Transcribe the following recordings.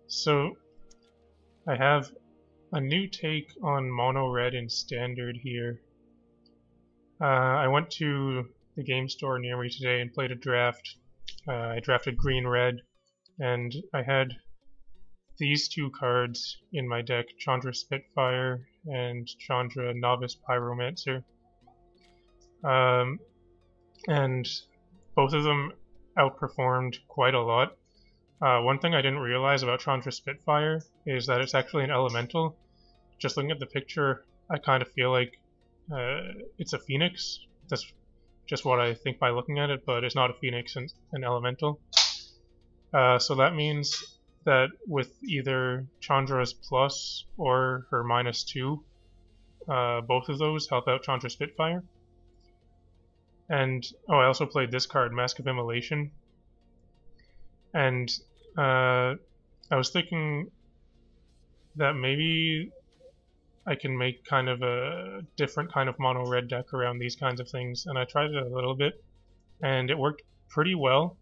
So I have a new take on mono red in standard here. I went to the game store near me today and played a draft. I drafted green red, and I had these two cards in my deck, Chandra Spitfire and Chandra Novice Pyromancer. And both of them outperformed quite a lot. One thing I didn't realize about Chandra Spitfire is that it's actually an elemental. Just looking at the picture, I kind of feel like it's a phoenix. That's just what I think by looking at it, but it's not a phoenix and an elemental. So that means that with either Chandra's plus or her -2, both of those help out Chandra Spitfire. And I also played this card, Mask of Immolation. And I was thinking that maybe I can make kind of a different kind of mono red deck around these kinds of things, and I tried it a little bit, and it worked pretty well.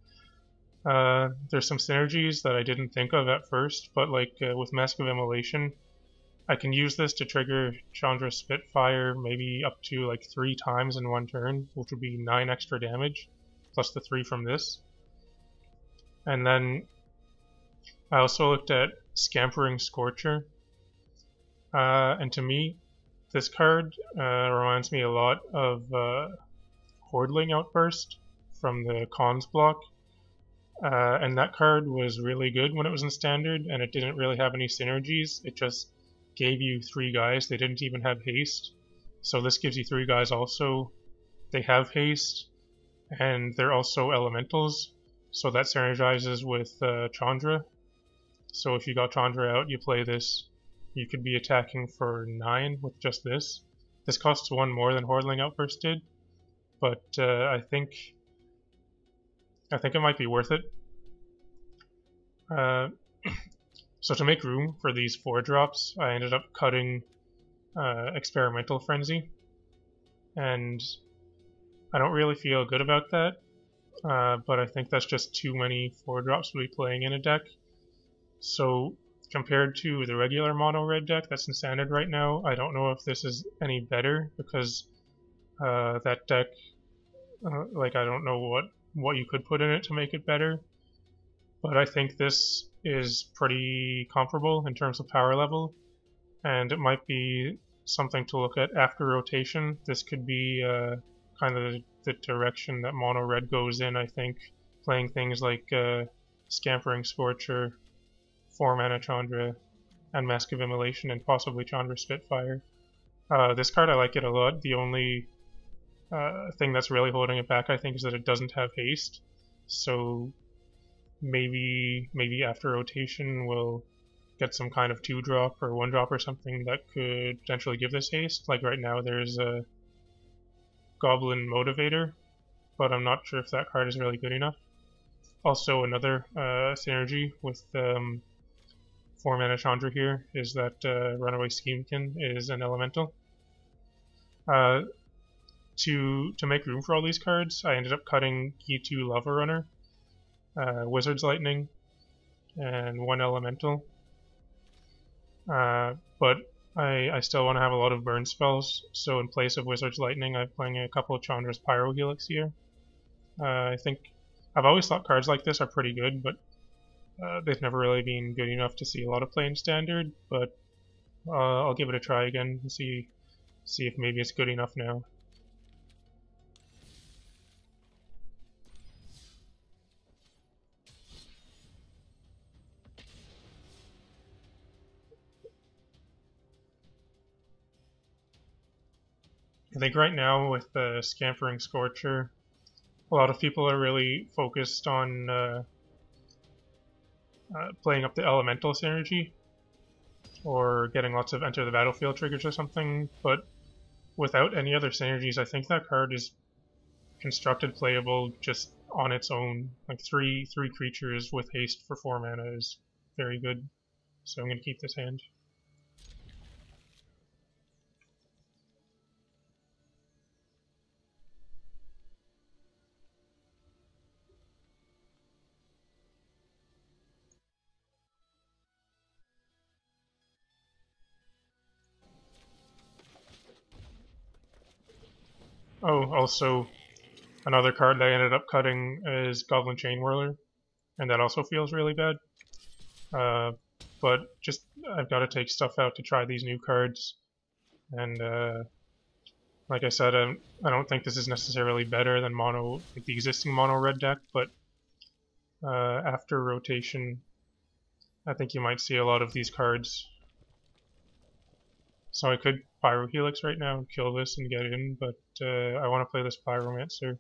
There's some synergies that I didn't think of at first, but like with Mask of Immolation, I can use this to trigger Chandra Spitfire maybe up to like 3 times in one turn, which would be 9 extra damage, plus the 3 from this. And then I also looked at Scampering Scorcher, and to me, this card reminds me a lot of Hordling Outburst from the Cons block. And that card was really good when it was in Standard, and it didn't really have any synergies. It just gave you 3 guys. They didn't even have haste. So this gives you 3 guys also. They have haste, and they're also elementals. So that synergizes with Chandra. So if you got Chandra out, you play this. You could be attacking for 9 with just this. This costs 1 more than Hordling Outburst did, but I think it might be worth it. So to make room for these 4 drops, I ended up cutting Experimental Frenzy, and I don't really feel good about that, but I think that's just too many 4 drops to be playing in a deck. So compared to the regular mono red deck that's in standard right now, I don't know if this is any better, because that deck, like, I don't know what you could put in it to make it better, but I think this is pretty comparable in terms of power level, and it might be something to look at after rotation. This could be kind of the direction that mono red goes in, I think, playing things like Scampering Scorcher, 4-mana Chandra, and Mask of Immolation, and possibly Chandra Spitfire. This card, I like it a lot. The only thing that's really holding it back, I think, is that it doesn't have haste. So maybe after rotation we'll get some kind of 2-drop or 1-drop or something that could potentially give this haste. Like right now there's a Goblin Motivator, but I'm not sure if that card is really good enough. Also, another synergy with 4-mana Chandra here is that Runaway Schemekin is an elemental. To make room for all these cards, I ended up cutting G2 Lava Runner, Wizard's Lightning, and 1 elemental. But I still want to have a lot of burn spells, so in place of Wizard's Lightning, I'm playing a couple of Chandra's Pyrohelix here. I think I've always thought cards like this are pretty good, but they've never really been good enough to see a lot of play in Standard. But I'll give it a try again and see if maybe it's good enough now. I think right now with the Scampering Scorcher, a lot of people are really focused on playing up the elemental synergy, or getting lots of enter the battlefield triggers or something, but without any other synergies, I think that card is constructed playable just on its own. Like 3 creatures with haste for 4 mana is very good, so I'm going to keep this hand. Oh, also, another card that I ended up cutting is Goblin Chain Whirler, and that also feels really bad. But just, I've got to take stuff out to try these new cards, and like I said, I don't think this is necessarily better than mono, like the existing mono red deck, but after rotation, I think you might see a lot of these cards. So I could Pyro Helix right now and kill this and get in, but I want to play this Pyromancer.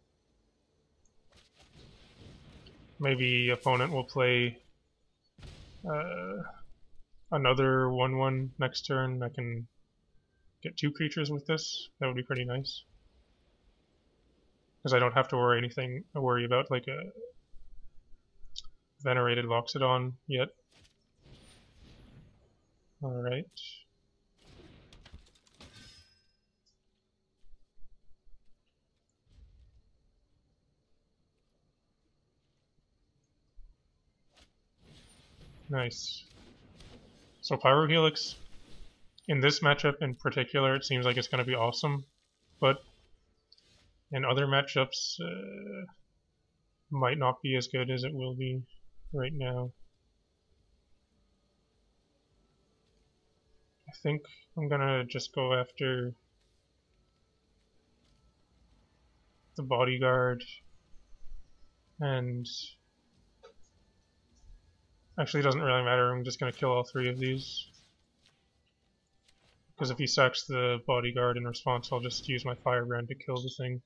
Maybe opponent will play another 1/1 next turn. I can get 2 creatures with this. That would be pretty nice. Because I don't have to worry about like a Venerated Loxodon yet. Alright. Nice. So Pyro Helix, in this matchup in particular, it seems like it's going to be awesome, but in other matchups, might not be as good as it will be right now. I think I'm gonna just go after the Bodyguard, and actually it doesn't really matter, I'm just gonna kill all 3 of these. Because if he sacks the Bodyguard in response, I'll just use my Firebrand to kill the thing.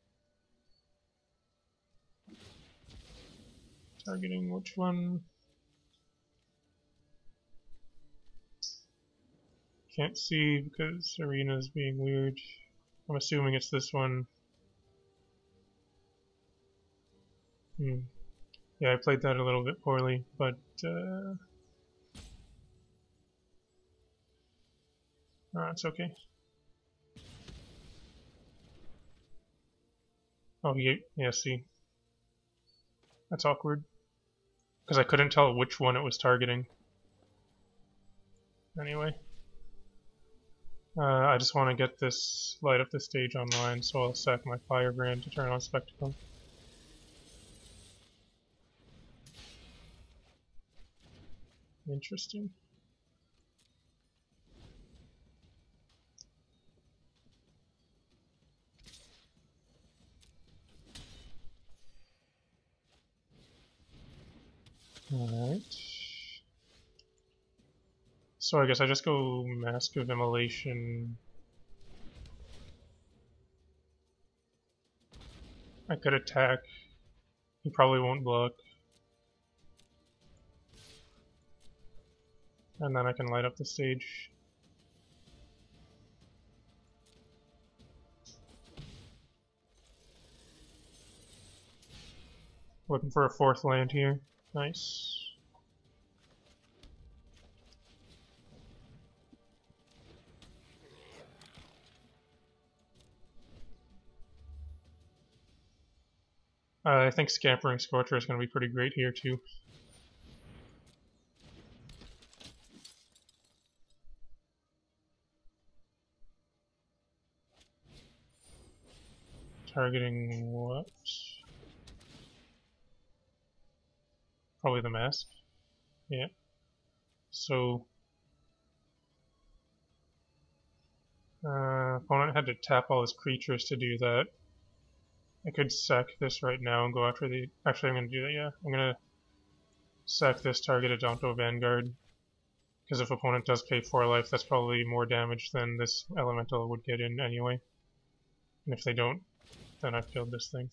Targeting which one? Can't see because Arena is being weird. I'm assuming it's this one. Yeah, I played that a little bit poorly, but it's okay. Oh, yeah, see. That's awkward. Because I couldn't tell which one it was targeting. Anyway. I just want to get this, light up the stage online, so I'll sack my Firebrand to turn on Spectacle. Interesting. Alright. So I guess I just go Mask of Immolation. I could attack. He probably won't block. And then I can light up the stage. Looking for a 4th land here. Nice. I think Scampering Scorcher is going to be pretty great here too. Targeting what? Probably the Mask. Yeah. So opponent had to tap all his creatures to do that. I could sack this right now and go after the... Actually, I'm going to do that, yeah. I'm going to sack this, target a Donto Vanguard. Because if opponent does pay 4 life, that's probably more damage than this Elemental would get in anyway. And if they don't, then I've killed this thing.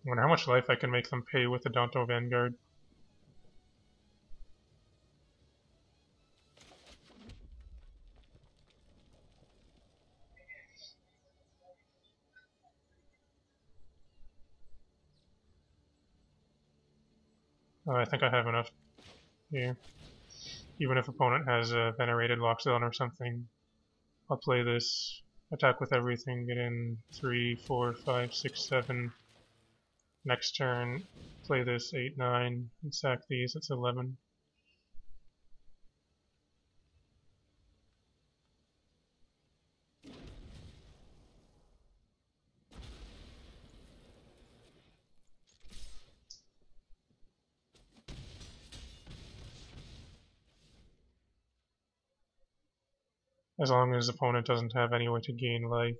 I wonder how much life I can make them pay with the Donto Vanguard. I think I have enough here. Even if opponent has a Venerated Loxodon or something, I'll play this, attack with everything, get in 3, 4, 5, 6, 7. Next turn, play this 8, 9, and sack these, it's 11. As long as the opponent doesn't have any way to gain life.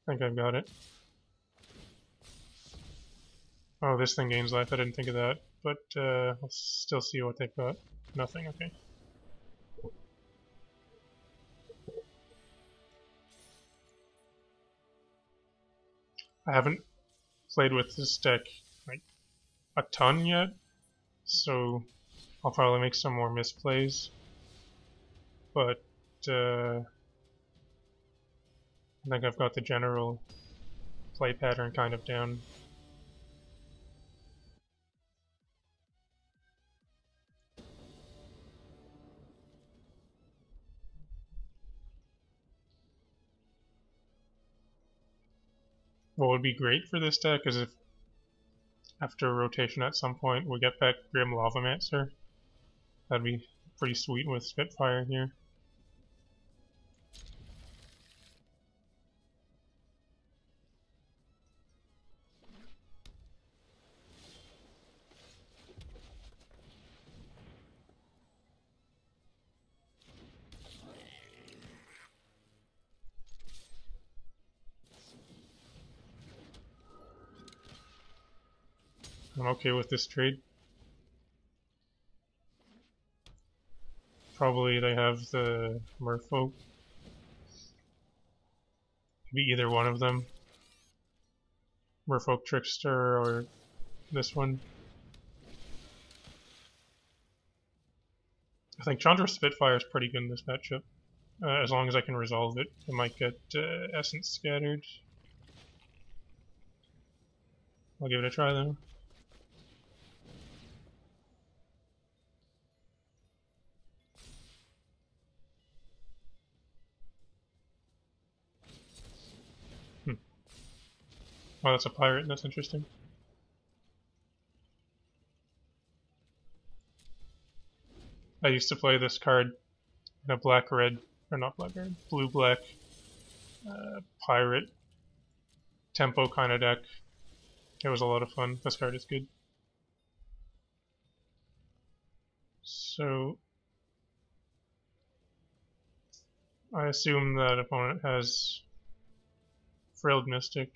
I think I've got it. Oh, this thing gains life, I didn't think of that. But I'll still see what they've got. Nothing, okay. I haven't played with this deck like a ton yet, so I'll probably make some more misplays. But I think I've got the general play pattern kind of down. What would be great for this deck is if after a rotation at some point we get back Grim Lavamancer. That'd be pretty sweet with Spitfire here. I'm okay with this trade. Probably they have the Merfolk. Could be either one of them. Merfolk Trickster or this one. I think Chandra Spitfire is pretty good in this matchup. As long as I can resolve it, I might get Essence Scattered. I'll give it a try though. Oh, that's a pirate, that's interesting. I used to play this card in a black-red, or not black-red, blue-black pirate tempo kind of deck. It was a lot of fun. This card is good. So I assume that opponent has Frilled Mystic.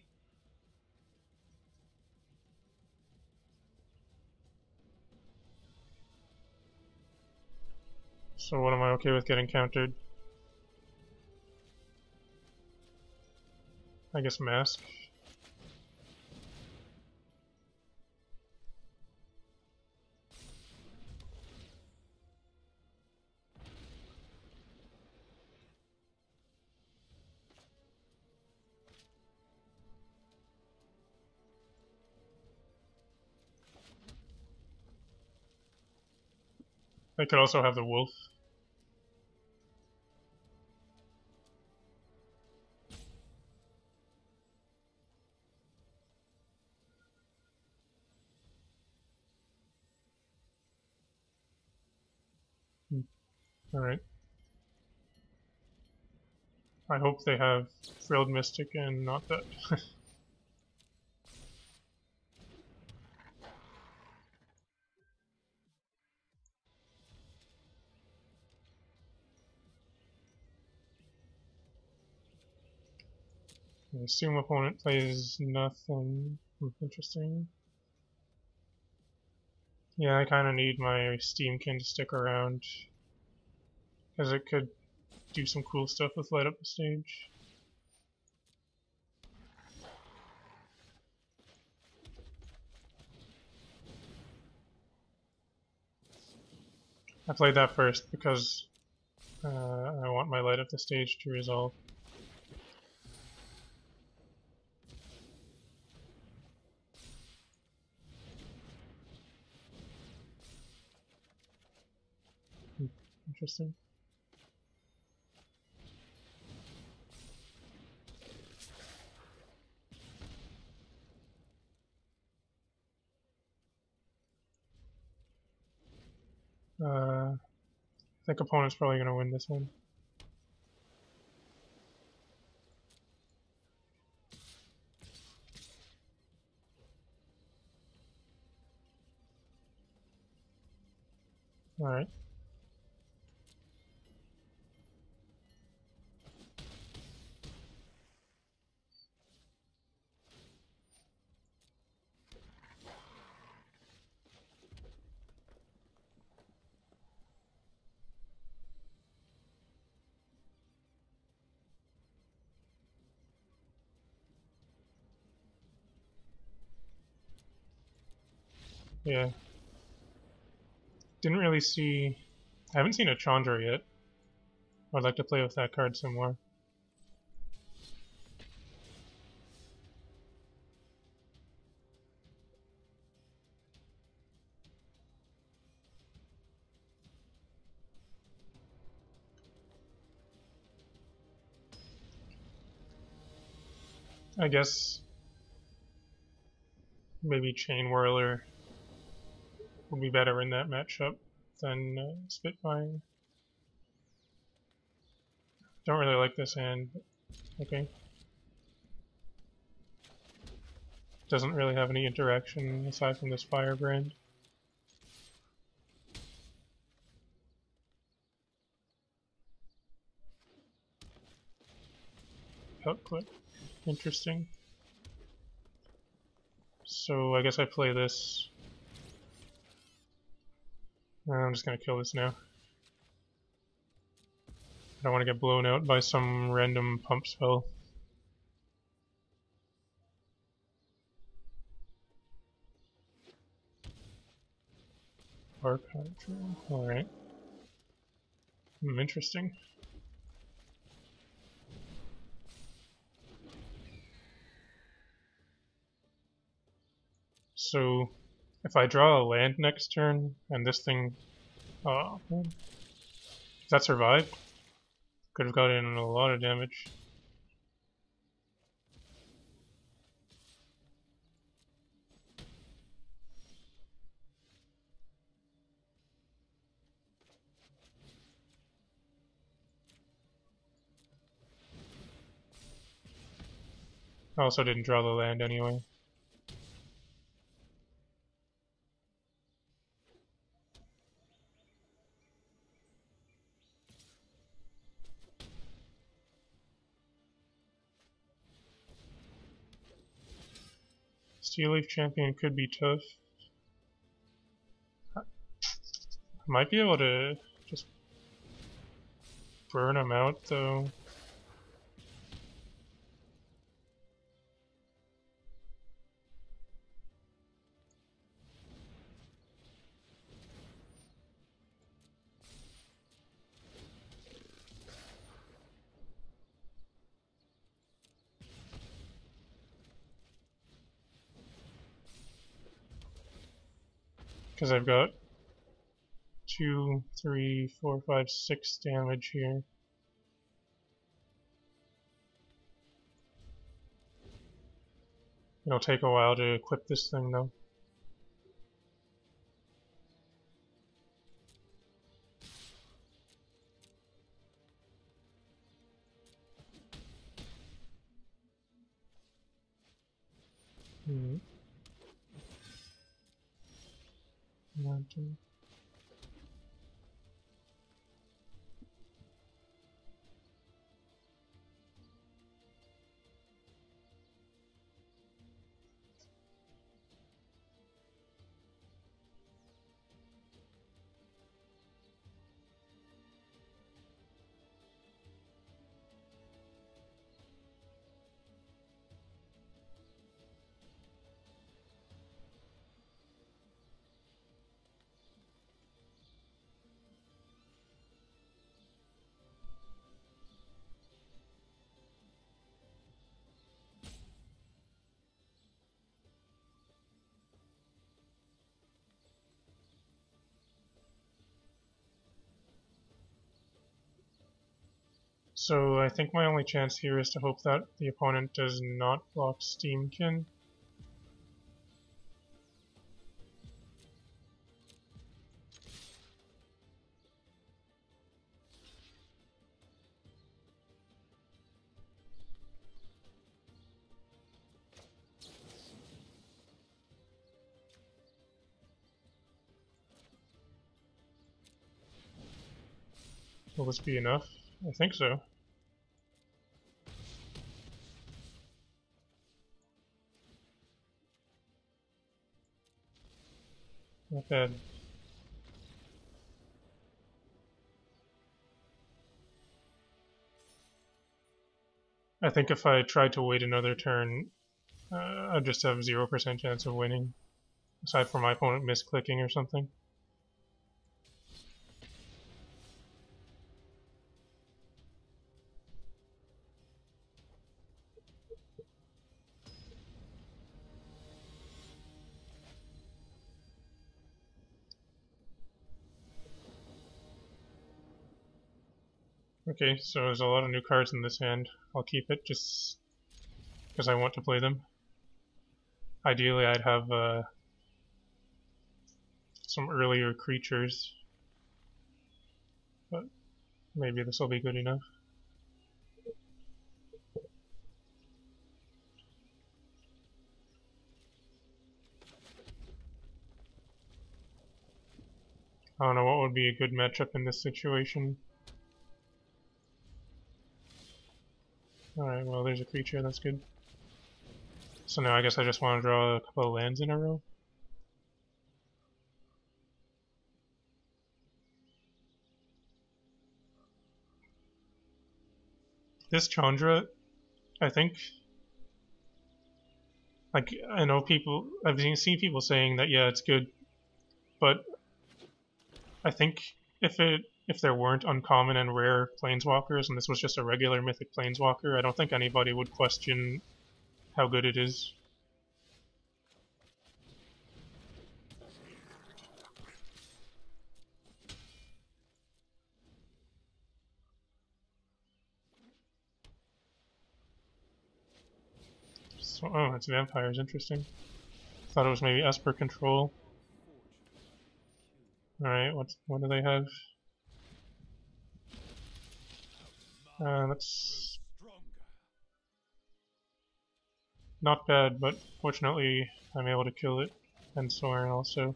So what am I okay with getting countered? I guess Mask. I could also have the Wolf. Alright. I hope they have Frilled Mystic and not that. I assume opponent plays nothing interesting. Yeah, I kind of need my Steamkin to stick around, because it could do some cool stuff with Light Up the Stage. I played that first because I want my Light Up the Stage to resolve. Interesting. I think opponent's probably going to win this one. Alright. Yeah. Didn't really see... I haven't seen a Chandra yet. I'd like to play with that card some more. I guess maybe Chain Whirler will be better in that matchup than Spitfire. Don't really like this hand, but okay. Doesn't really have any interaction aside from this Firebrand. Output. Interesting. So I guess I play this. I'm just gonna kill this now. I don't want to get blown out by some random pump spell. Archive Drill. Alright. Interesting. So, if I draw a land next turn, and this thing... Oh, man. If that survived, could have gotten a lot of damage. I also didn't draw the land anyway. Steel Leaf Champion could be tough. I might be able to just burn him out though. Because I've got 2, 3, 4, 5, 6 damage here. It'll take a while to equip this thing though. Hmm. Mountain. So I think my only chance here is to hope that the opponent does not block Steamkin. Will this be enough? I think so. Not bad. I think if I tried to wait another turn, I'd just have 0% chance of winning, aside from my opponent misclicking or something. Okay, so there's a lot of new cards in this hand. I'll keep it just because I want to play them. Ideally, I'd have some earlier creatures, but maybe this will be good enough. I don't know what would be a good matchup in this situation. Alright, well there's a creature, that's good. So now I guess I just want to draw a couple of lands in a row. This Chandra, I think, like, I know people, I've seen people saying that, yeah, it's good, but I think if there weren't uncommon and rare planeswalkers and this was just a regular mythic planeswalker, I don't think anybody would question how good it is. So, oh, it's vampires, interesting. Thought it was maybe Esper control. Alright, what do they have? That's not bad, but fortunately I'm able to kill it, and Soren also.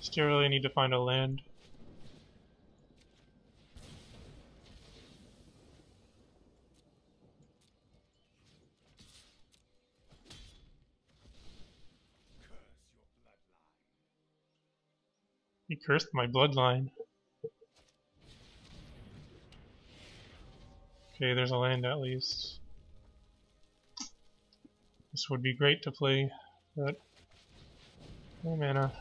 Still really need to find a land. He cursed my bloodline. Okay, there's a land at least. This would be great to play, but no mana.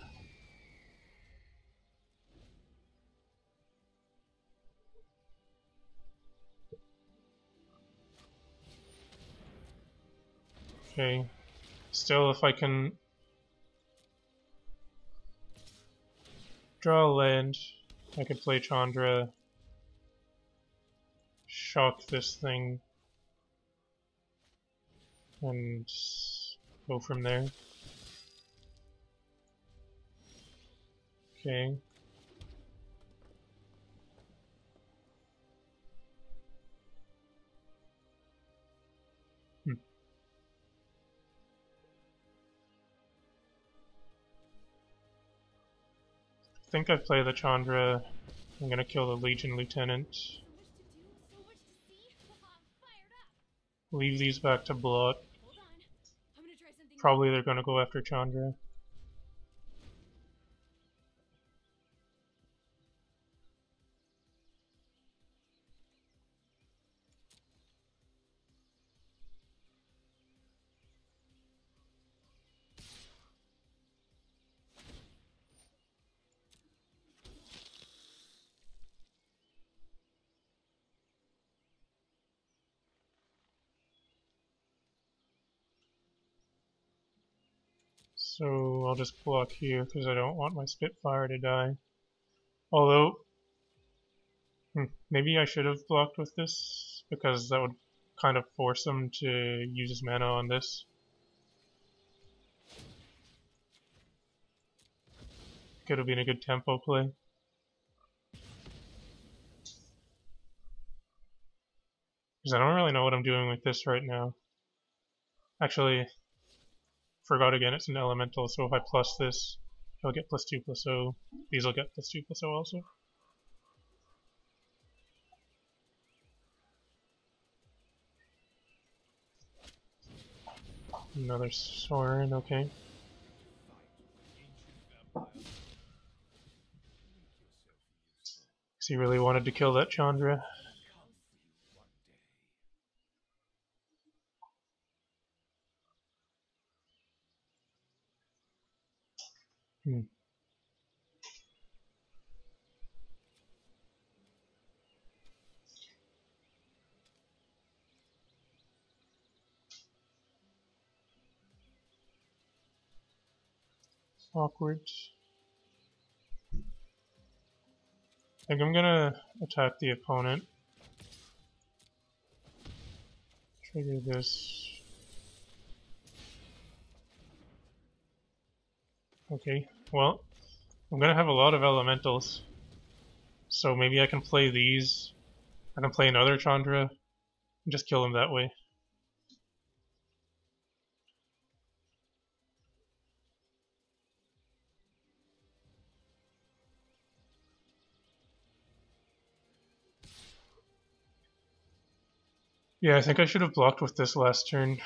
Okay, still if I can draw a land, I could play Chandra, shock this thing, and go from there. Okay. I think I play the Chandra. I'm gonna kill the Legion Lieutenant. Leave these back to Blot. Probably they're gonna go after Chandra. So I'll just block here because I don't want my Spitfire to die. Although, Maybe I should have blocked with this, because that would kind of force him to use his mana on this. Could have been a good tempo play. Because I don't really know what I'm doing with this right now. Actually, forgot again, it's an elemental, so if I plus this, he'll get +2/+0. These will get +2/+0 also. Another Sorin, okay. Because he really wanted to kill that Chandra. Awkward. I think I'm gonna attack the opponent. Trigger this. Okay, well, I'm gonna have a lot of elementals. So maybe I can play these. I can play another Chandra and just kill him that way. Yeah, I think I should have blocked with this last turn.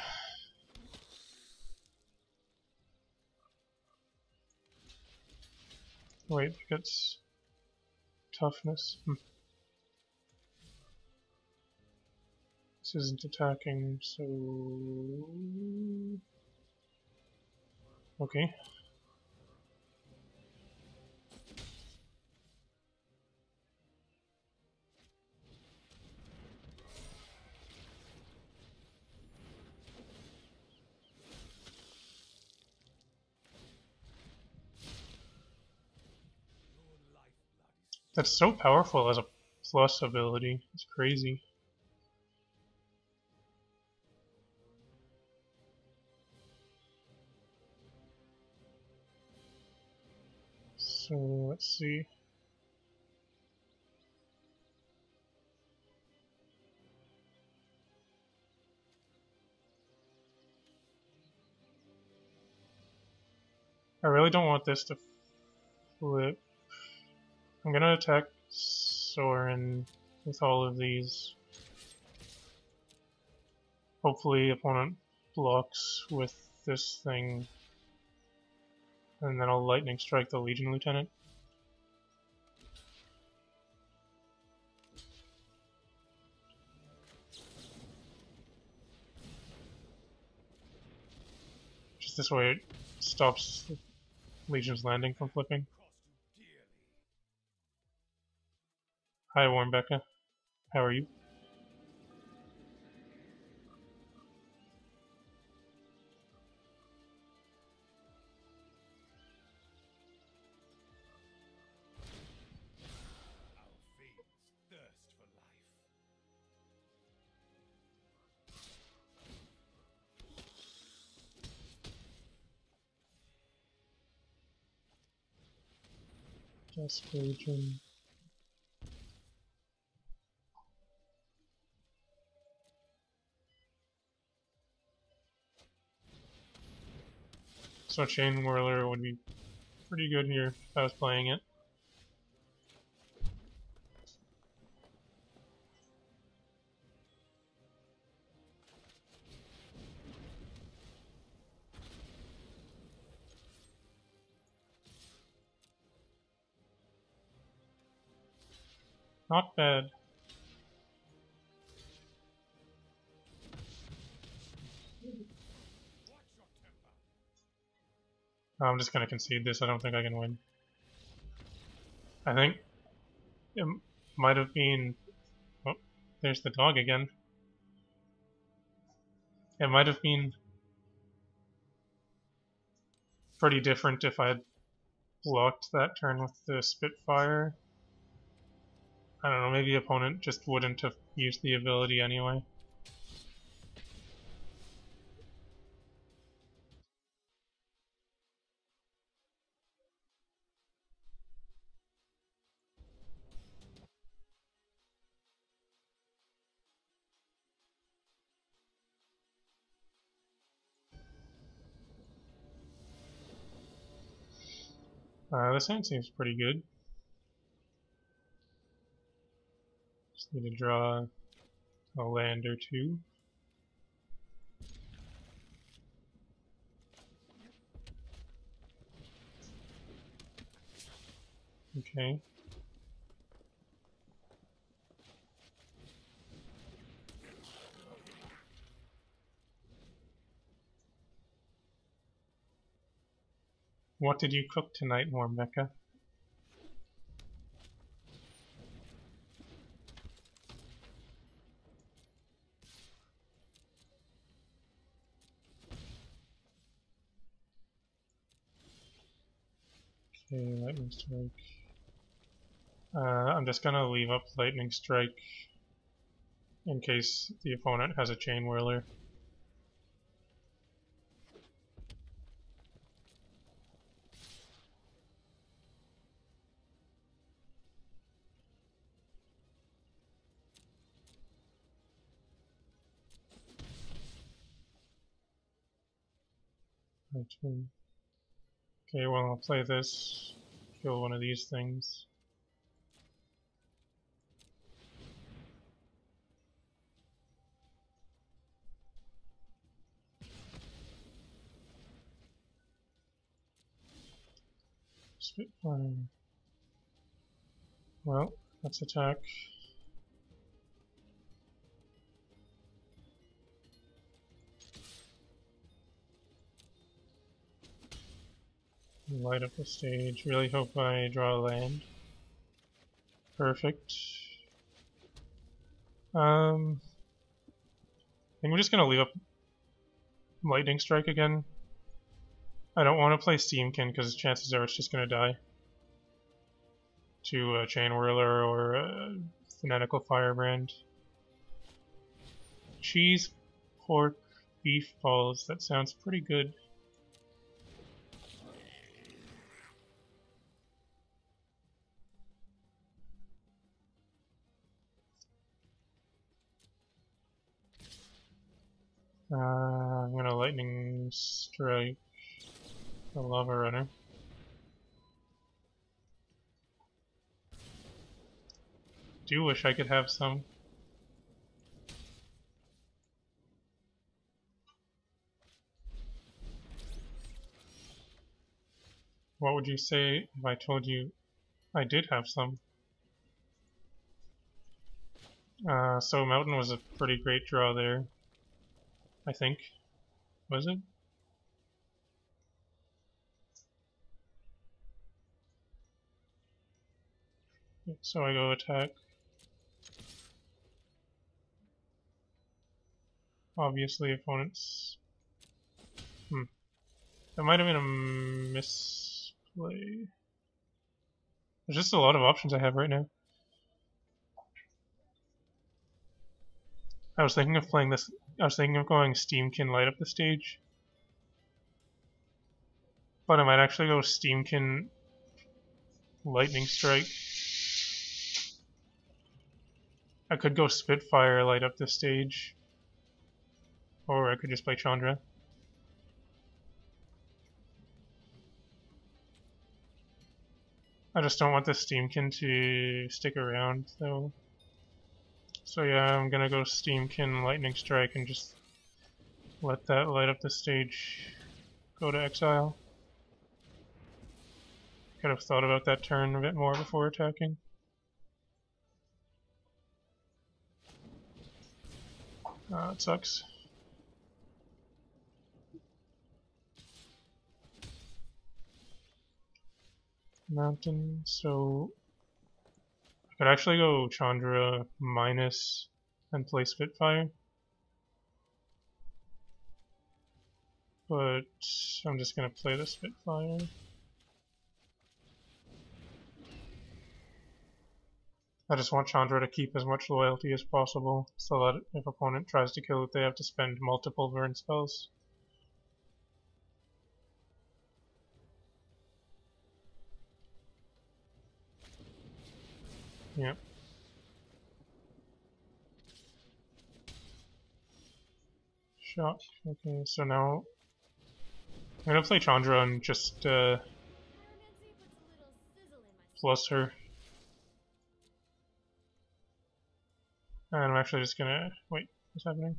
Wait, it gets toughness. This isn't attacking, so... Okay. That's so powerful as a plus ability. It's crazy. So let's see. I really don't want this to flip. I'm gonna attack Sorin with all of these. Hopefully opponent blocks with this thing. And then I'll lightning strike the Legion Lieutenant. Just this way it stops the Legion's landing from flipping. Hi, Warm Becca. How are you? Just Legion. So Chain Whirler would be pretty good here if I was playing it. Not bad. I'm just gonna concede this. I don't think I can win. I think it might have been... Oh, there's the dog again. It might have been pretty different if I had blocked that turn with the Spitfire. I don't know, maybe the opponent just wouldn't have used the ability anyway. This hand seems pretty good. Just need to draw a land or two. Okay. What did you cook tonight, Warmbecca? Okay, Lightning Strike. I'm just gonna leave up Lightning Strike in case the opponent has a Chain Whirler. My turn. Okay, well, I'll play this, kill one of these things. Spitfire. Well, let's attack. Light up the stage. Really hope I draw a land. Perfect. I think we're just gonna leave up Lightning Strike again. I don't want to play Steamkin because chances are it's just gonna die to a Chain Whirler or a Fanatical Firebrand. Cheese, pork, beef balls. That sounds pretty good. I'm gonna Lightning Strike the Lava Runner. Do wish I could have some. What would you say if I told you I did have some? So Mountain was a pretty great draw there, I think. Was it? So I go attack. Obviously opponents... That might have been a misplay. There's just a lot of options I have right now. I was thinking of playing this. I was thinking of going Steamkin Light Up the Stage. But I might actually go Steamkin Lightning Strike. I could go Spitfire Light Up the Stage. Or I could just play Chandra. I just don't want the Steamkin to stick around though. So yeah, I'm gonna go Steamkin Lightning Strike and just let that light up the stage go to exile. Could have thought about that turn a bit more before attacking. It sucks. Mountain, so I could actually go Chandra minus and play Spitfire. But I'm just gonna play the Spitfire. I just want Chandra to keep as much loyalty as possible, so that if opponent tries to kill it, they have to spend multiple burn spells. Yep. Shot. Okay, so now I'm gonna play Chandra and just plus her. And I'm actually just gonna wait. What's happening?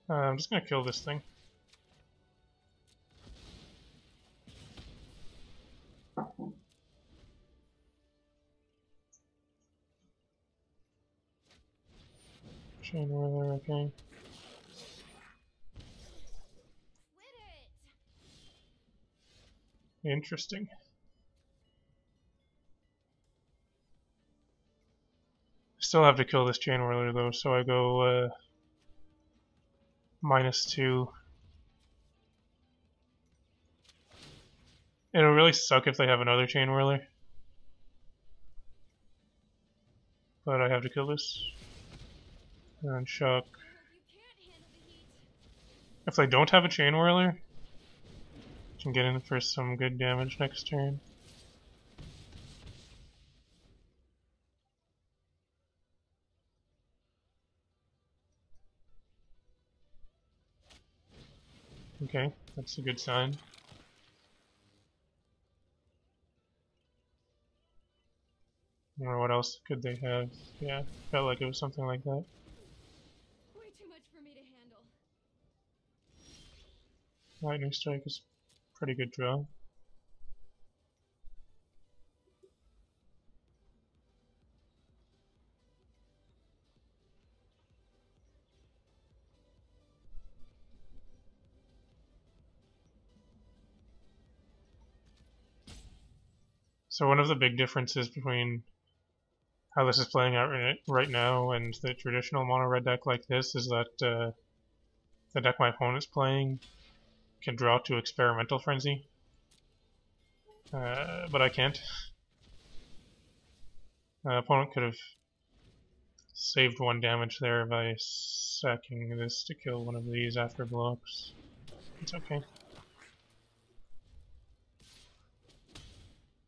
I'm just gonna kill this thing. Chain Whirler, okay. Interesting. Still have to kill this Chain Whirler though, so I go -2. It'll really suck if they have another Chain Whirler. But I have to kill this. And shock. If they don't have a Chain Whirler, I can get in for some good damage next turn. Okay, that's a good sign. Or what else could they have? Yeah, felt like it was something like that. Way too much for me to handle. Lightning Strike is a pretty good draw. So one of the big differences between how this is playing out right now and the traditional mono red deck like this is that the deck my opponent's playing can draw to Experimental Frenzy, but I can't. Opponent could have saved 1 damage there by sacking this to kill one of these after blocks. It's okay.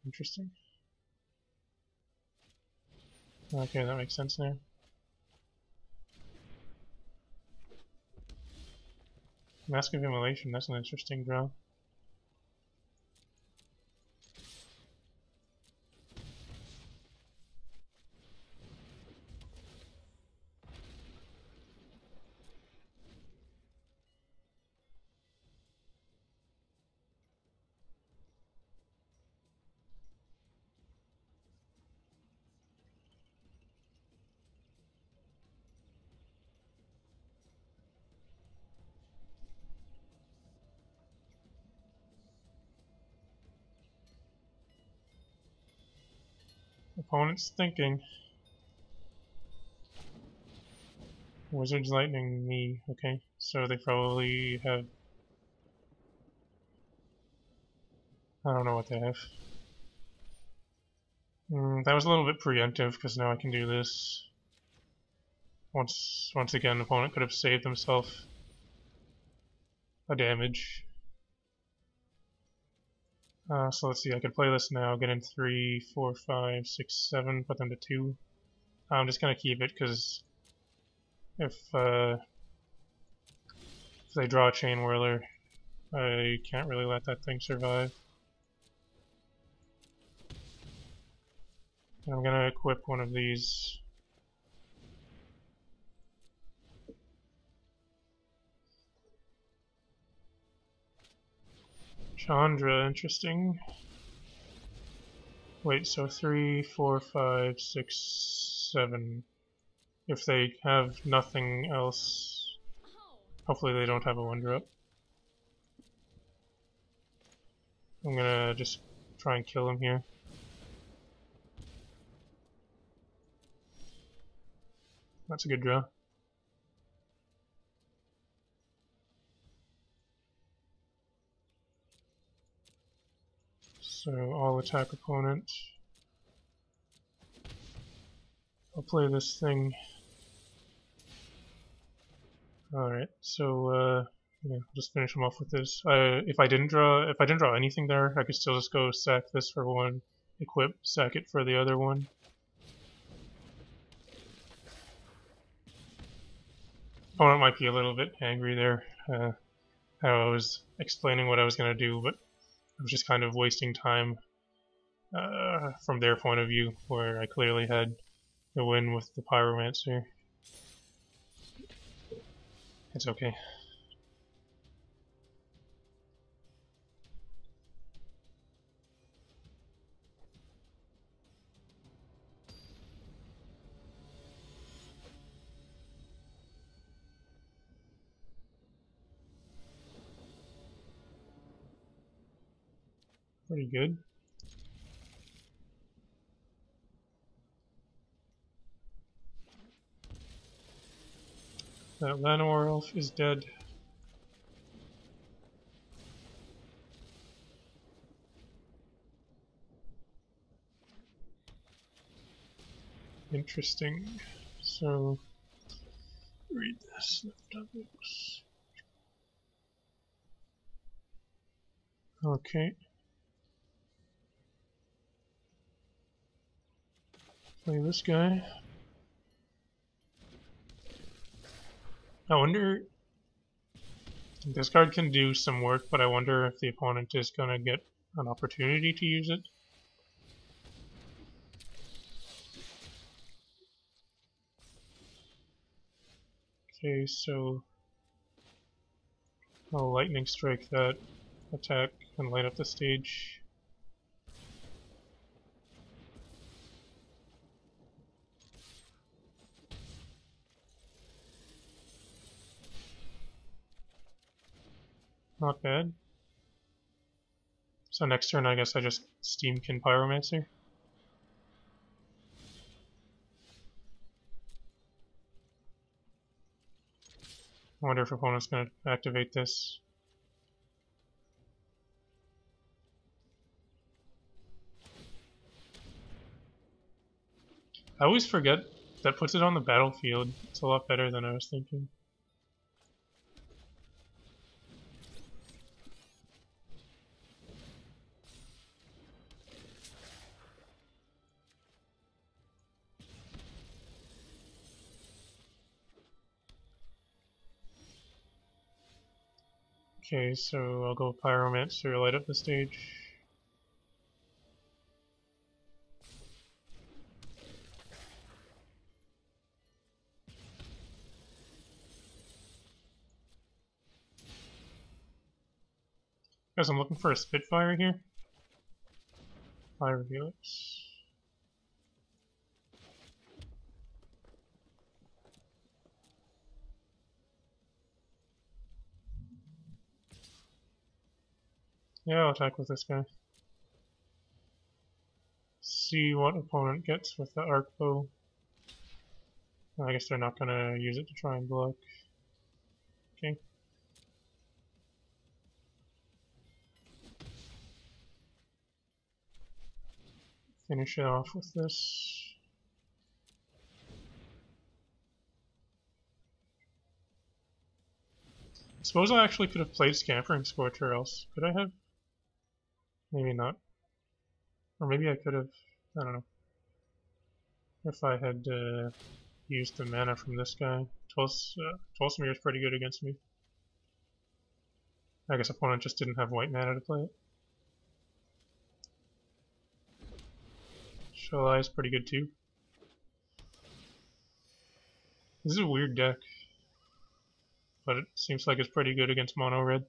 Interesting. Okay, that makes sense now. Mask of Immolation, that's an interesting draw. Opponent's thinking. Wizard's Lightning me, okay. So they probably have... I don't know what they have. That was a little bit preemptive, because now I can do this. Once again, the opponent could have saved himself a damage. So let's see, I could play this now, get in 3, 4, 5, 6, 7, put them to 2. I'm just gonna keep it, because if they draw a Chain Whirler, I can't really let that thing survive. And I'm gonna equip one of these. Chandra, interesting. Wait, so 3, 4, 5, 6, 7. If they have nothing else, hopefully they don't have a 1-drop. I'm gonna just try and kill him here. That's a good draw. So I'll attack opponent. I'll play this thing. Alright, so yeah, I'll just finish him off with this. If I didn't draw anything there, I could still just go sack this for one, equip, sack it for the other one. Opponent might be a little bit angry there, how I was explaining what I was going to do, but I was just kind of wasting time from their point of view, where I clearly had the win with the Pyromancer. It's okay. Pretty good. That Llanowar elf is dead. Interesting. So, read this. Okay. Play this guy. I wonder. This card can do some work, but I wonder if the opponent is going to get an opportunity to use it. Okay, so I'll lightning strike that attack and light up the stage. Not bad. So next turn I guess I just Steamkin Pyromancer. I wonder if opponent's going to activate this. I always forget that puts it on the battlefield. It's a lot better than I was thinking. Okay, so I'll go Pyromancer, light up the stage. Guys, I'm looking for a Spitfire here. Fire Helix. Yeah, I'll attack with this guy. See what opponent gets with the arc bow. I guess they're not gonna use it to try and block. Okay. Finish it off with this. I suppose I actually could have played Scampering Scorcher else. Could I have? Maybe not. Or maybe I could have. I don't know. If I had used the mana from this guy. Tolsimir is pretty good against me. I guess opponent just didn't have white mana to play it. Shalai is pretty good too. This is a weird deck, but it seems like it's pretty good against mono red.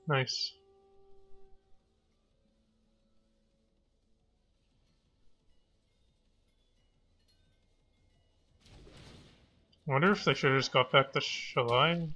Nice. I wonder if they should have just got back the Shalai.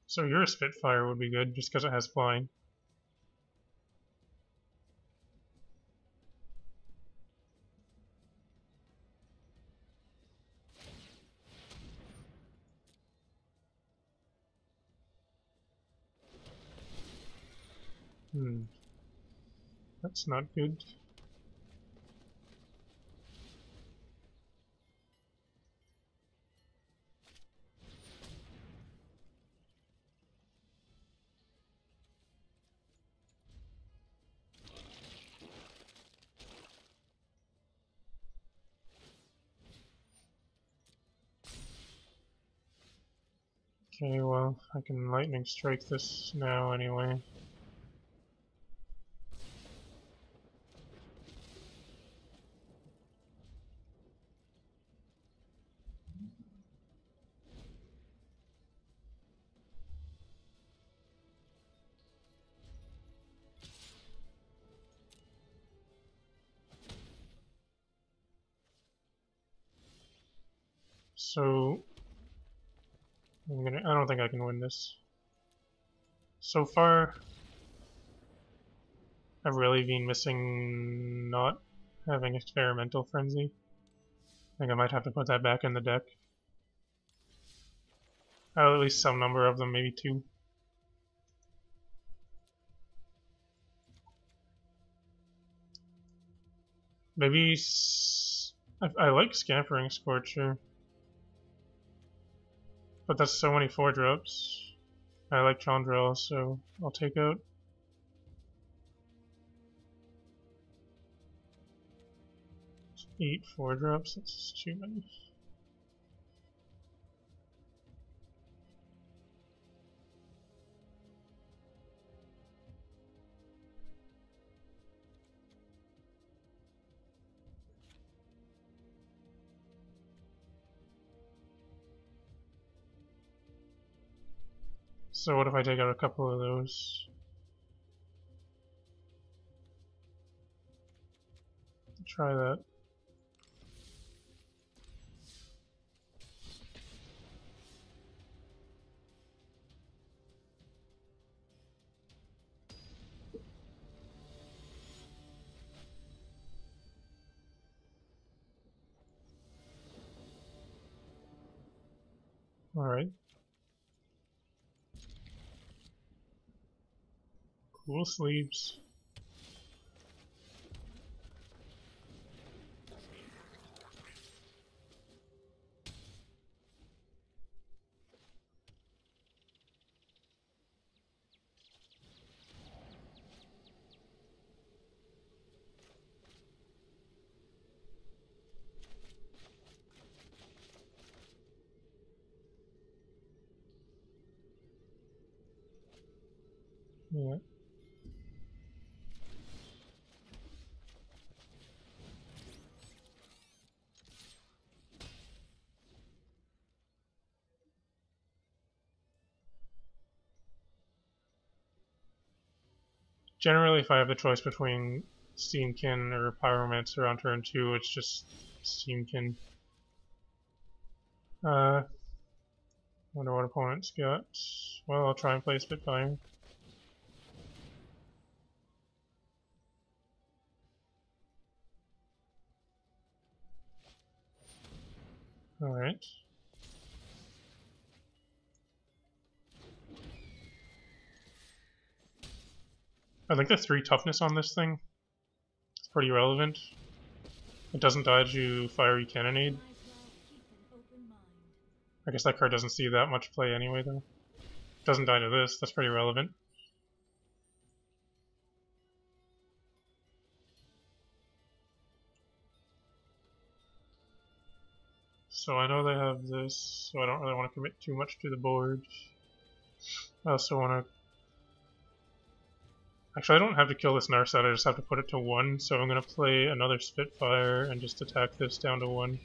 So your Spitfire would be good, just because it has flying. That's not good. Okay, well, I can lightning strike this now anyway. So I don't think I can win this. So far, I've really been missing not having Experimental Frenzy. I think I might have to put that back in the deck. At least some number of them, maybe 2. Maybe I like Scampering Scorcher, but that's so many 4-drops. I like Chandrel, so I'll take out 8 4-drops. That's too many. So what if I take out a couple of those? Try that. Alright. Cool sleeves. Yeah. Generally, if I have the choice between Steamkin or Pyromancer on turn 2, it's just Steamkin. Wonder what opponents got. Well, I'll try and play Spitfire. Alright. I think the 3 toughness on this thing is pretty relevant. It doesn't dodge you Fiery Cannonade. I guess that card doesn't see that much play anyway, though. It doesn't die to this, that's pretty relevant. So I know they have this, so I don't really want to commit too much to the board. I also want to... Actually, I don't have to kill this Narset, I just have to put it to 1, so I'm going to play another Spitfire and just attack this down to 1.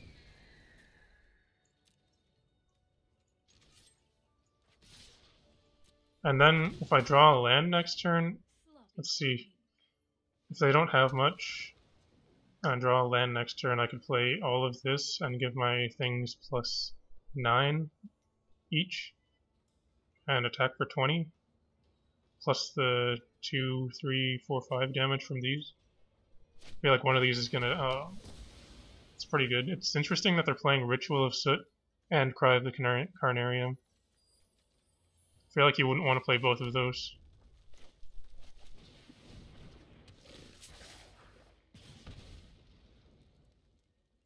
And then, if I draw a land next turn, let's see, if they don't have much, and draw a land next turn, I could play all of this and give my things +9 each. and attack for 20, plus the 2, 3, 4, 5 damage from these. I feel like one of these is gonna. It's pretty good. It's interesting that they're playing Ritual of Soot and Cry of the Carnarium. I feel like you wouldn't want to play both of those.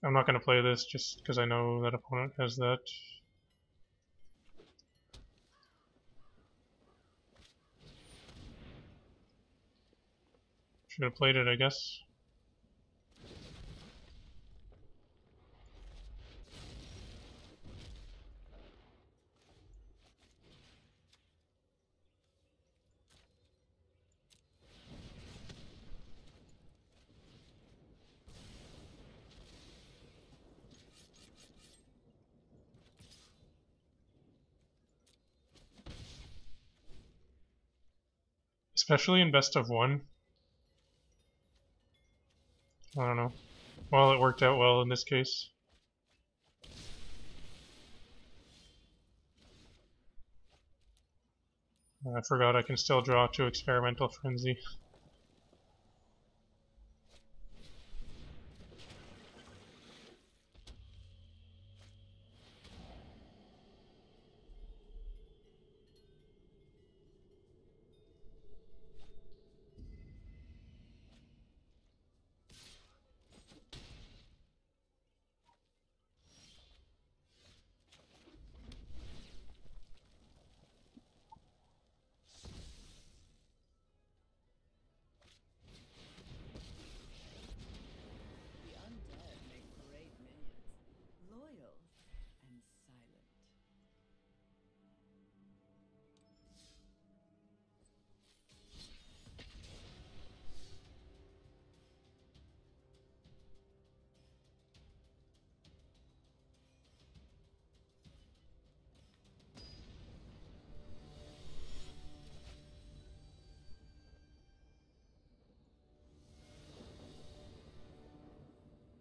I'm not going to play this just because I know that opponent has that. Should have played it, I guess. Especially in best of one. I don't know. Well, it worked out well in this case. I forgot I can still draw to Experimental Frenzy.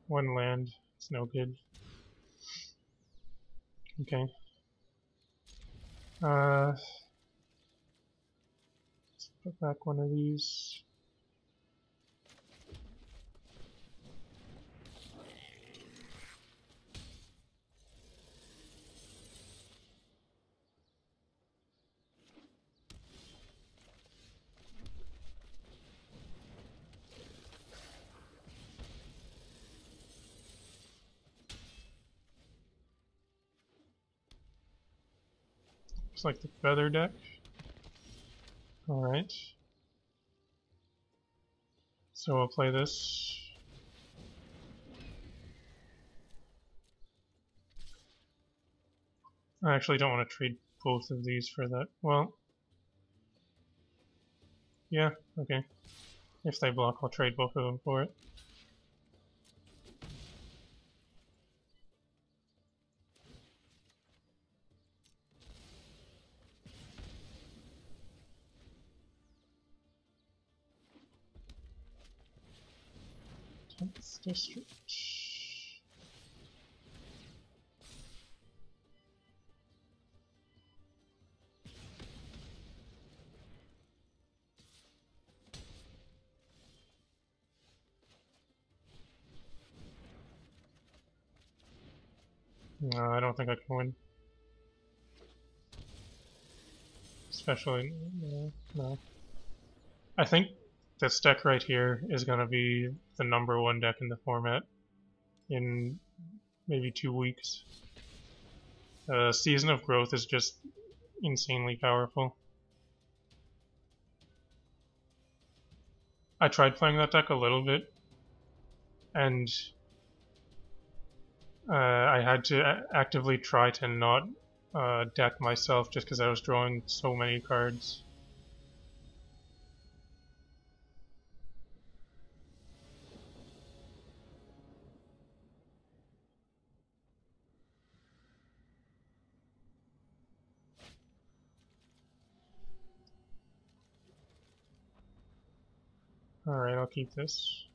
One land, it's no good. Okay. Let's put back one of these. Looks like the feather deck. Alright. So I'll play this. I actually don't want to trade both of these for that. Well, yeah, okay. If they block, I'll trade both of them for it. Tenth District. No, I don't think I can win. Especially, no. I think this deck right here is going to be the #1 deck in the format in maybe 2 weeks. Season of Growth is just insanely powerful. I tried playing that deck a little bit, and I had to actively try to not deck myself just because I was drawing so many cards. Alright, I'll keep this.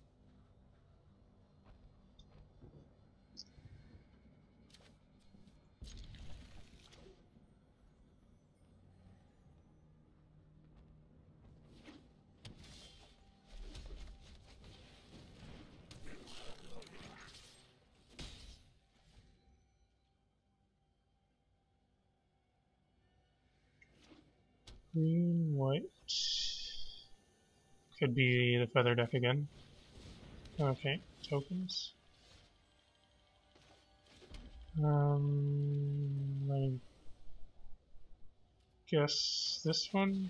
Green, white. Could be the feather deck again. Okay, tokens. I guess this one?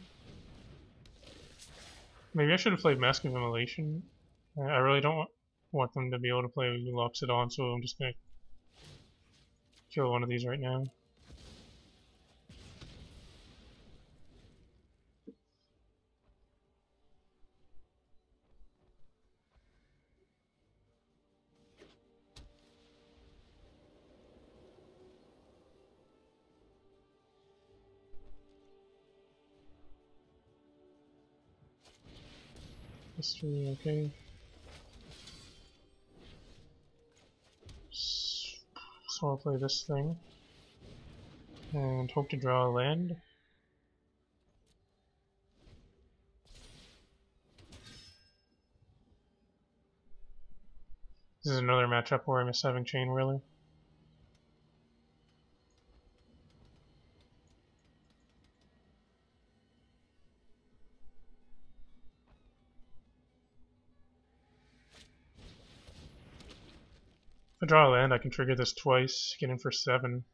Maybe I should have played Mask of Immolation. I really don't want them to be able to play Loxodon, so I'm just gonna kill one of these right now. History, okay. So I'll play this thing. And hope to draw a land. This is another matchup where I miss having Chain Whirler. If I draw a land, I can trigger this twice, get in for 7.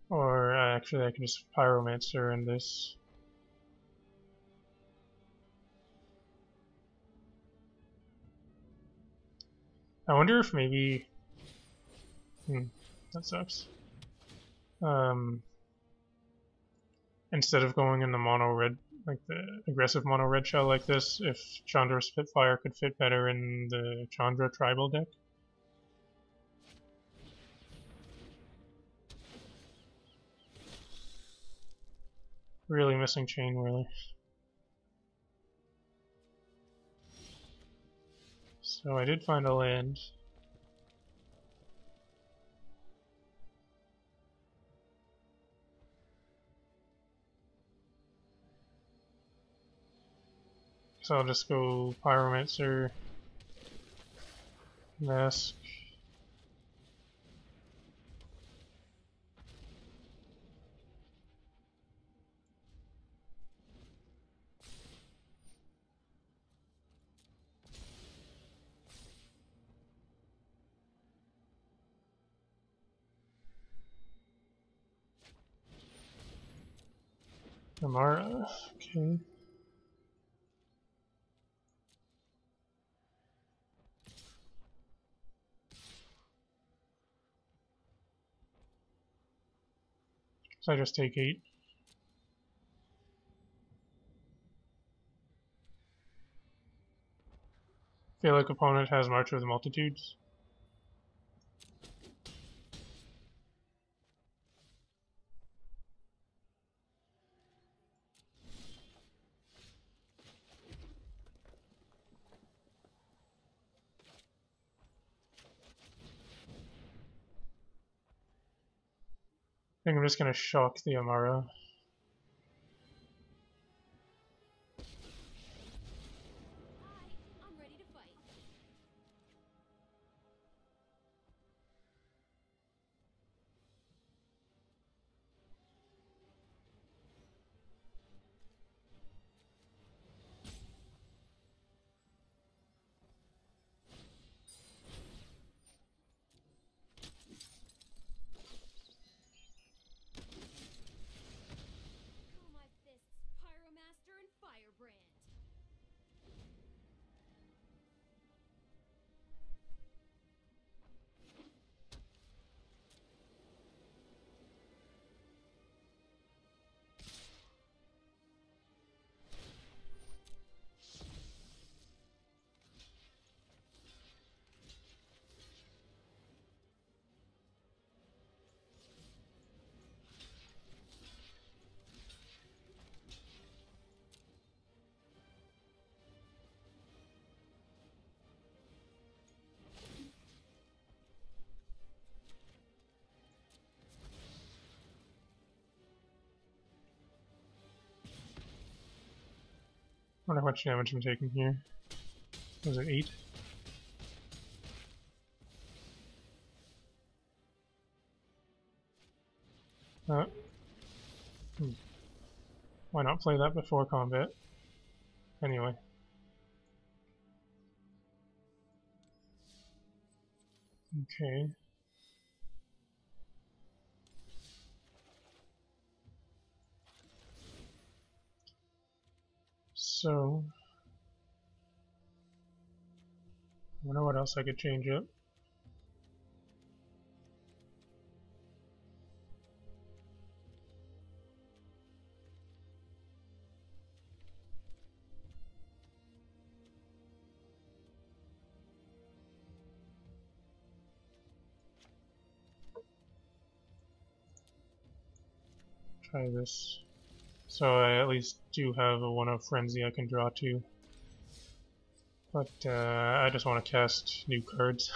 Or actually, I can just Pyromancer in this. I wonder if maybe. That sucks. Instead of going in the mono red, like the aggressive mono red shell like this, if Chandra Spitfire could fit better in the Chandra tribal deck. Really missing Chain Whirler. So I did find a land. So I'll just go Pyromancer, Mask. Amara, okay. So I just take 8. Feel like opponent has March of the Multitudes. I think I'm just gonna shock the Amara. I'm ready to fight. Call my fists Pyromaster and Firebrand. Wonder how much damage I'm taking here. Was it 8? Why not play that before combat? Anyway. Okay. So, I wonder what else I could change up. Try this. So I at least do have a 1-of Frenzy I can draw to. But I just want to cast new cards.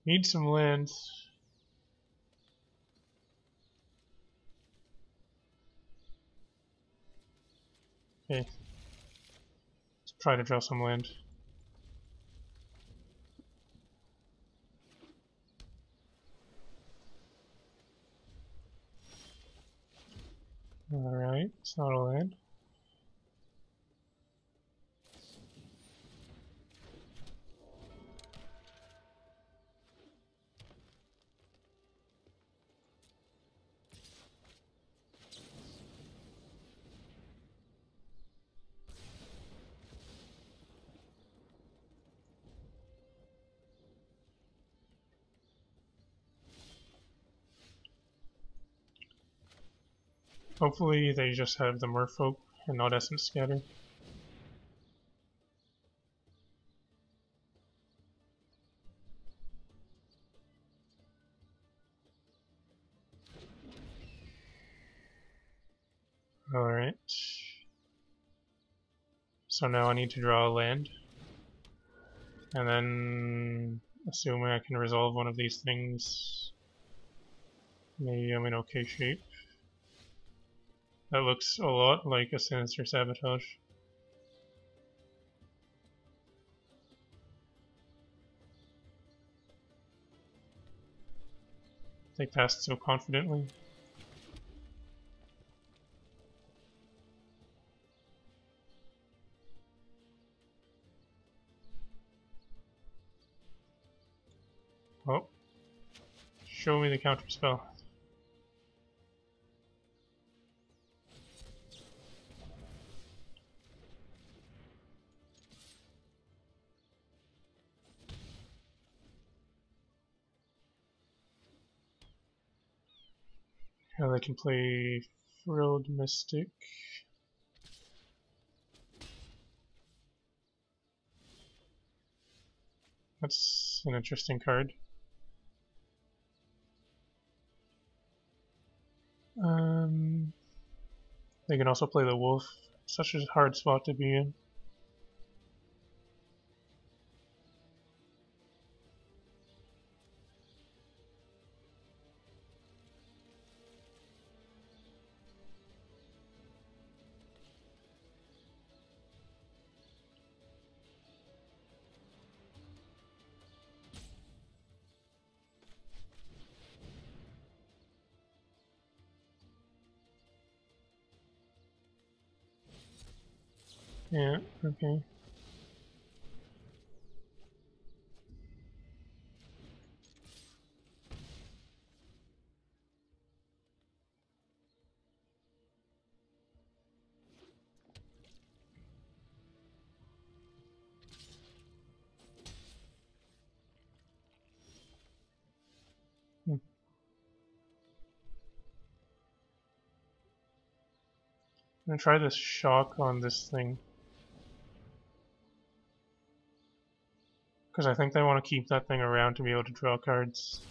Need some lands. Okay. Let's try to draw some land. Alright, it's not a land. Hopefully they just have the Merfolk and not Essence Scatter. Alright. So now I need to draw a land. And then, assuming I can resolve one of these things, maybe I'm in okay shape. That looks a lot like a Sinister Sabotage. They passed so confidently. Oh. Show me the counterspell. Now they can play Frilled Mystic. That's an interesting card. They can also play the Wolf. Such a hard spot to be in. Yeah, okay. I'm gonna try this shock on this thing. Because I think they want to keep that thing around to be able to draw cards.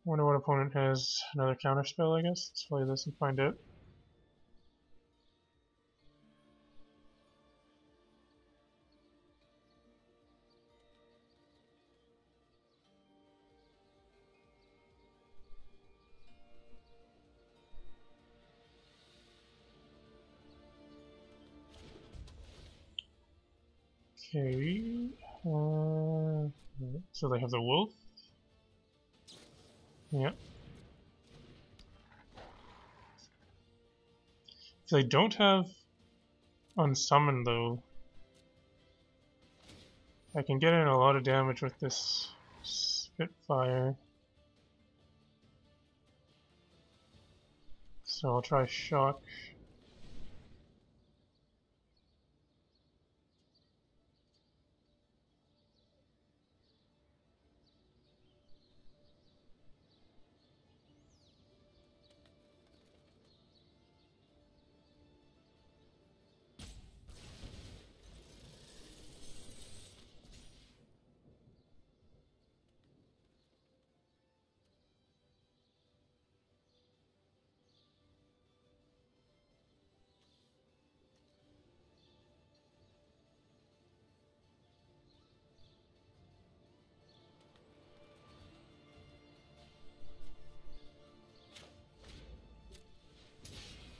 Wonder what opponent has another counterspell, I guess. Let's play this and find out. Okay. So they have the wolf. Yeah. If they don't have unsummon though, I can get in a lot of damage with this Spitfire. So I'll try shock.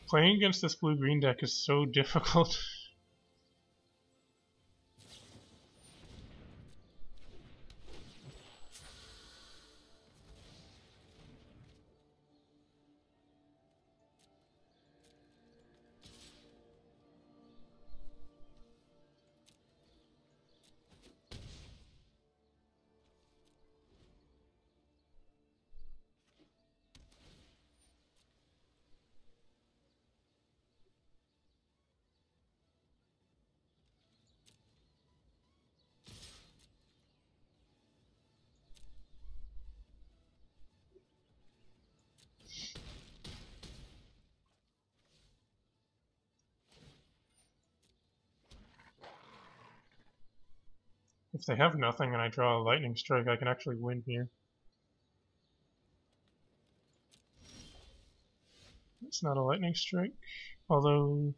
Playing against this blue-green deck is so difficult. If they have nothing and I draw a lightning strike, I can actually win here. It's not a lightning strike, although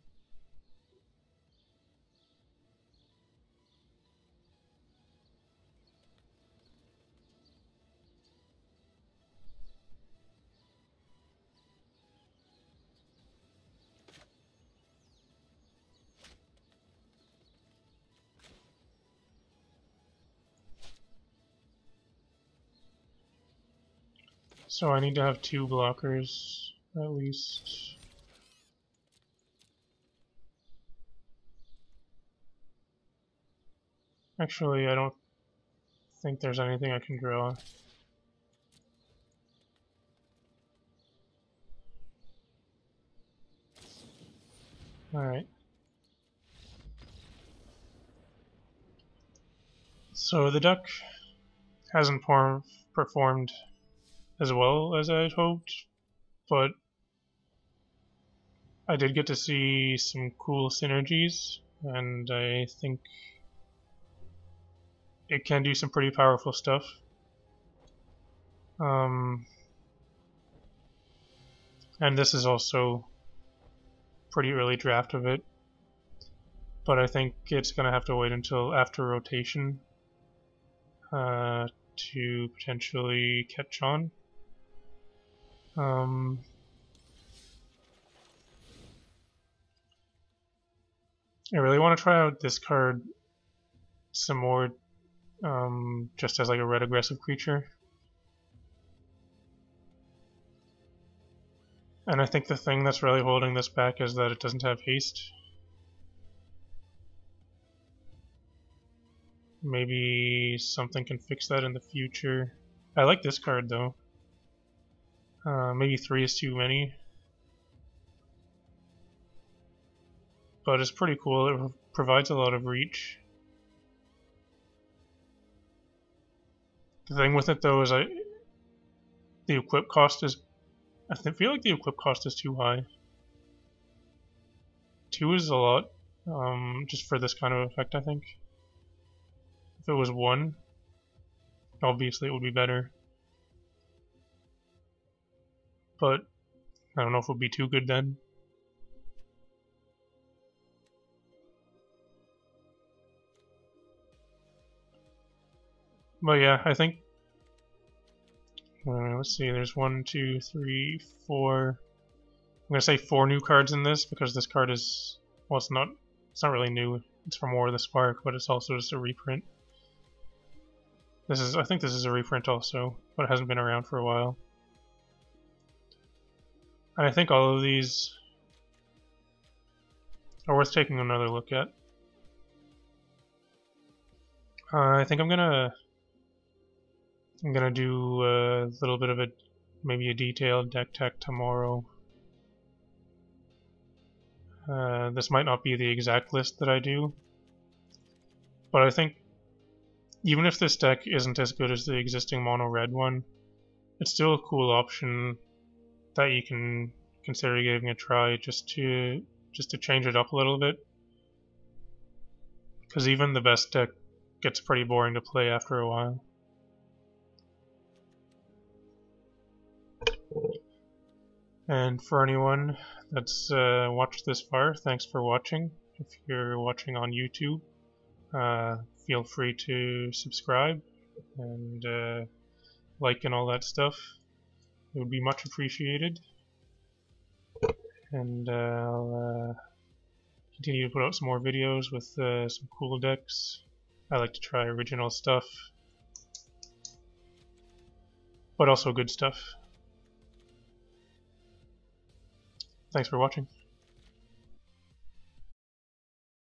so I need to have 2 blockers at least. Actually, I don't think there's anything I can draw. Alright. So the deck hasn't performed as well as I had hoped, but I did get to see some cool synergies, and I think it can do some pretty powerful stuff. And this is also pretty early draft of it, but I think it's going to have to wait until after rotation to potentially catch on. I really want to try out this card some more, just as like a red aggressive creature. And I think the thing that's really holding this back is that it doesn't have haste. Maybe something can fix that in the future. I like this card though. Maybe 3 is too many. But it's pretty cool, it provides a lot of reach. The thing with it though is the equip cost is... I feel like the equip cost is too high. 2 is a lot, just for this kind of effect, I think. If it was 1, obviously it would be better. But I don't know if it would be too good then. But yeah, I think... let's see, there's 1, 2, 3, 4... I'm gonna say 4 new cards in this, because this card is... well, it's not really new. It's from War of the Spark, but it's also just a reprint. I think this is a reprint also, but it hasn't been around for a while. And I think all of these are worth taking another look at. I think I'm gonna do a little bit of maybe a detailed deck tech tomorrow. This might not be the exact list that I do, but I think even if this deck isn't as good as the existing mono red one, it's still a cool option that you can consider giving a try just to change it up a little bit. Because even the best deck gets pretty boring to play after a while. And for anyone that's watched this far, thanks for watching. If you're watching on YouTube, feel free to subscribe and like and all that stuff. It would be much appreciated. And I'll continue to put out some more videos with some cool decks. I like to try original stuff, but also good stuff. Thanks for watching.